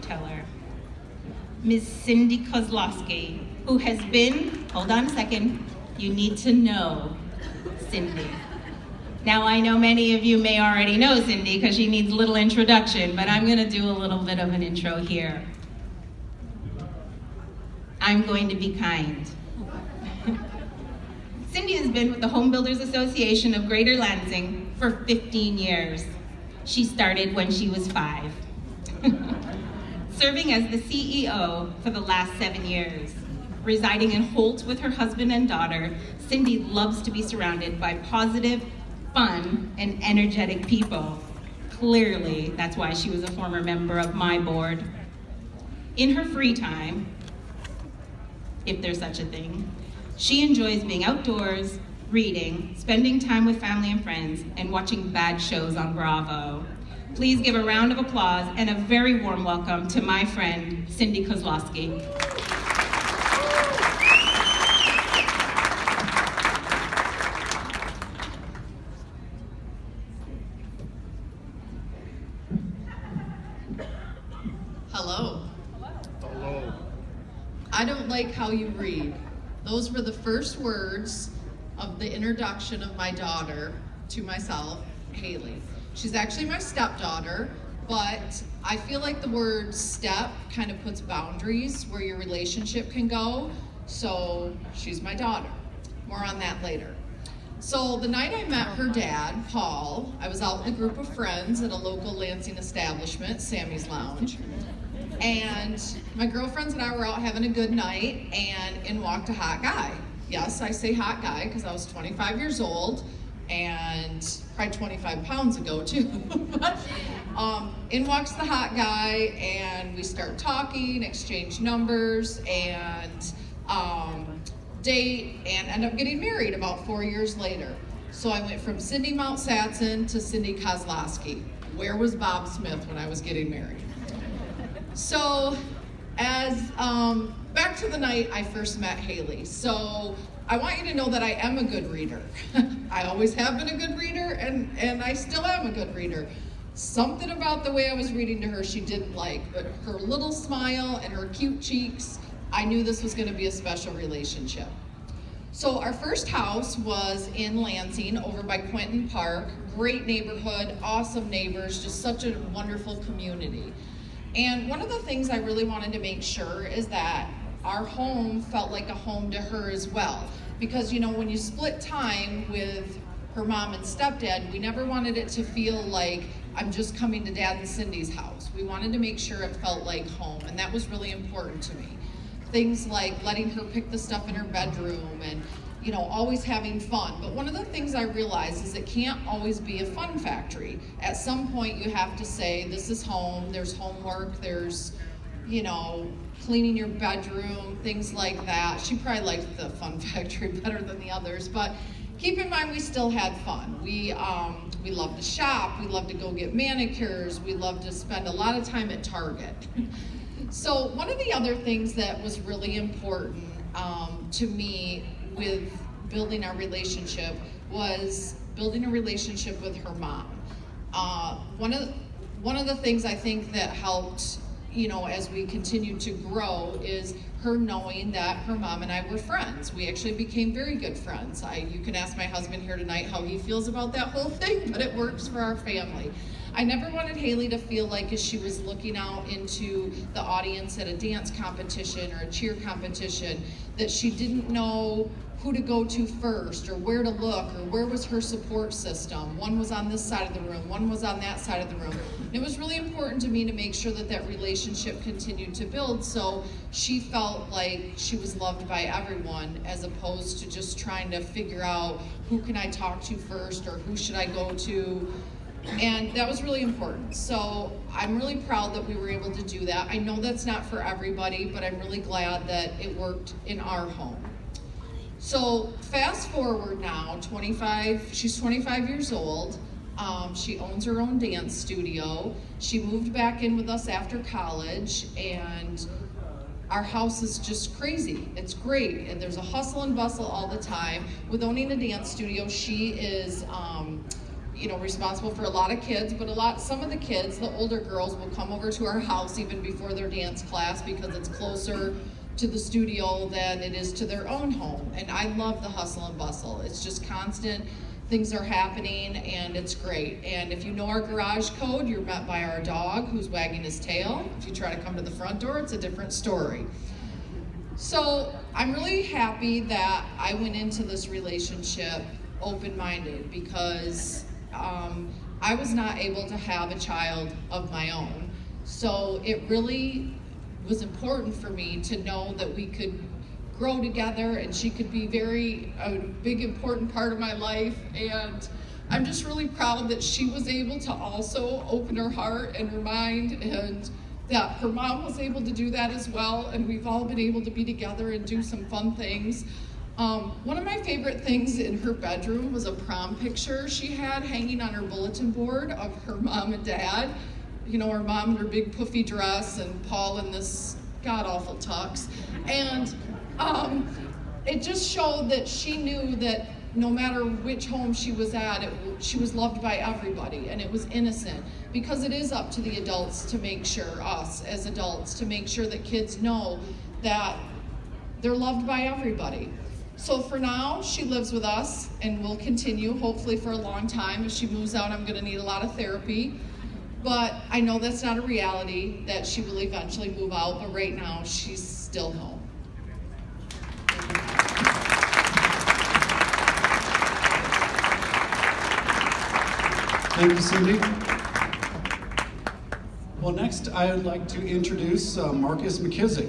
storyteller, Ms. Cindy Kozlowski, who has been, hold on a second, you need to know Cindy. Now I know many of you may already know Cindy because she needs a little introduction, but I'm gonna do a little bit of an intro here. I'm going to be kind. Cindy has been with the Home Builders Association of Greater Lansing for 15 years. She started when she was 5. Serving as the CEO for the last 7 years. Residing in Holt with her husband and daughter, Cindy loves to be surrounded by positive, fun, and energetic people. Clearly, that's why she was a former member of my board. In her free time, if there's such a thing, she enjoys being outdoors, reading, spending time with family and friends, and watching bad shows on Bravo. Please give a round of applause and a very warm welcome to my friend, Cindy Kozlowski. Hello. Hello. I don't like how you read. Those were the first words of the introduction of my daughter to myself, Haley. She's actually my stepdaughter, but I feel like the word step kind of puts boundaries where your relationship can go, so she's my daughter. More on that later. So the night I met her dad, Paul, I was out with a group of friends at a local Lansing establishment, Sammy's Lounge. And my girlfriends and I were out having a good night, and in walked a hot guy. Yes, I say hot guy because I was 25 years old and probably 25 pounds ago too. But in walks the hot guy, and we start talking, exchange numbers, and date, and end up getting married about 4 years later. So I went from Cindy Mount Satson to Cindy Kozlowski. Where was Bob Smith when I was getting married? So, as back to the night I first met Haley. So, I want you to know that I am a good reader. I always have been a good reader, and I still am a good reader. Something about the way I was reading to her she didn't like, but her little smile and her cute cheeks, I knew this was going to be a special relationship. So, our first house was in Lansing, over by Quentin Park. Great neighborhood, awesome neighbors, just such a wonderful community. And one of the things I really wanted to make sure is that our home felt like a home to her as well. Because, you know, when you split time with her mom and stepdad, we never wanted it to feel like I'm just coming to Dad and Cindy's house. We wanted to make sure it felt like home, and that was really important to me. Things like letting her pick the stuff in her bedroom and, you know, always having fun. But one of the things I realized is it can't always be a fun factory. At some point you have to say, this is home, there's homework, there's, you know, cleaning your bedroom, things like that. She probably liked the fun factory better than the others, but keep in mind we still had fun. We loved to shop, we loved to go get manicures, we loved to spend a lot of time at Target. So one of the other things that was really important to me with building our relationship was building a relationship with her mom. One of the things I think that helped, you know, as we continued to grow is her knowing that her mom and I were friends. We actually became very good friends. You can ask my husband here tonight how he feels about that whole thing, but it works for our family. I never wanted Haley to feel like as she was looking out into the audience at a dance competition or a cheer competition that she didn't know who to go to first or where to look or where was her support system. One was on this side of the room, one was on that side of the room. And it was really important to me to make sure that that relationship continued to build so she felt like she was loved by everyone as opposed to just trying to figure out who can I talk to first or who should I go to. And that was really important. So I'm really proud that we were able to do that. I know that's not for everybody, but I'm really glad that it worked in our home. So fast forward now, she's 25 years old. She owns her own dance studio. She moved back in with us after college, and our house is just crazy. It's great, and there's a hustle and bustle all the time. With owning a dance studio, she is responsible for a lot of kids, but some of the kids, the older girls, will come over to our house even before their dance class because it's closer to the studio than it is to their own home. And I love the hustle and bustle. It's just constant. Things are happening and it's great. And if you know our garage code, you're met by our dog who's wagging his tail. If you try to come to the front door, it's a different story. So I'm really happy that I went into this relationship open-minded because I was not able to have a child of my own. So it really was important for me to know that we could grow together and she could be a big important part of my life. And I'm just really proud that she was able to also open her heart and her mind, and that her mom was able to do that as well, and we've all been able to be together and do some fun things. One of my favorite things in her bedroom was a prom picture she had hanging on her bulletin board of her mom and dad. Her mom in her big puffy dress and Paul in this god-awful tux. And it just showed that she knew that no matter which home she was at, she was loved by everybody, and it was innocent, because it is up to the adults to make sure, us as adults, to make sure that kids know that they're loved by everybody. So for now, she lives with us and will continue, hopefully for a long time. If she moves out, I'm gonna need a lot of therapy. But I know that's not a reality, that she will eventually move out, but right now, she's still home. Thank you, Cindy. Well, next I would like to introduce Marcus McKissick.